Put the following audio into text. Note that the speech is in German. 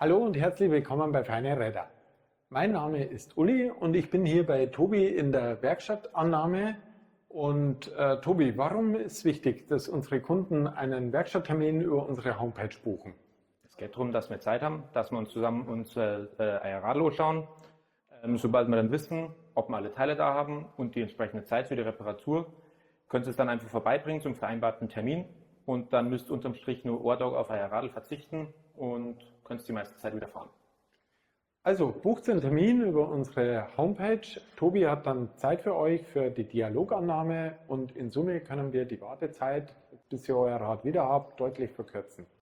Hallo und herzlich willkommen bei Feine Räder. Mein Name ist Uli und ich bin hier bei Tobi in der Werkstattannahme. Und Tobi, warum ist es wichtig, dass unsere Kunden einen Werkstatttermin über unsere Homepage buchen? Es geht darum, dass wir Zeit haben, dass wir uns zusammen unser Radl anschauen. Sobald wir dann wissen, ob wir alle Teile da haben und die entsprechende Zeit für die Reparatur, können Sie es dann einfach vorbeibringen zum vereinbarten Termin und dann müsst ihr unterm Strich nur Ordnung auf euer Radl verzichten und könnt die meiste Zeit wieder fahren. Also bucht einen Termin über unsere Homepage. Tobi hat dann Zeit für euch für die Dialogannahme und in Summe können wir die Wartezeit, bis ihr euer Rad wieder habt, deutlich verkürzen.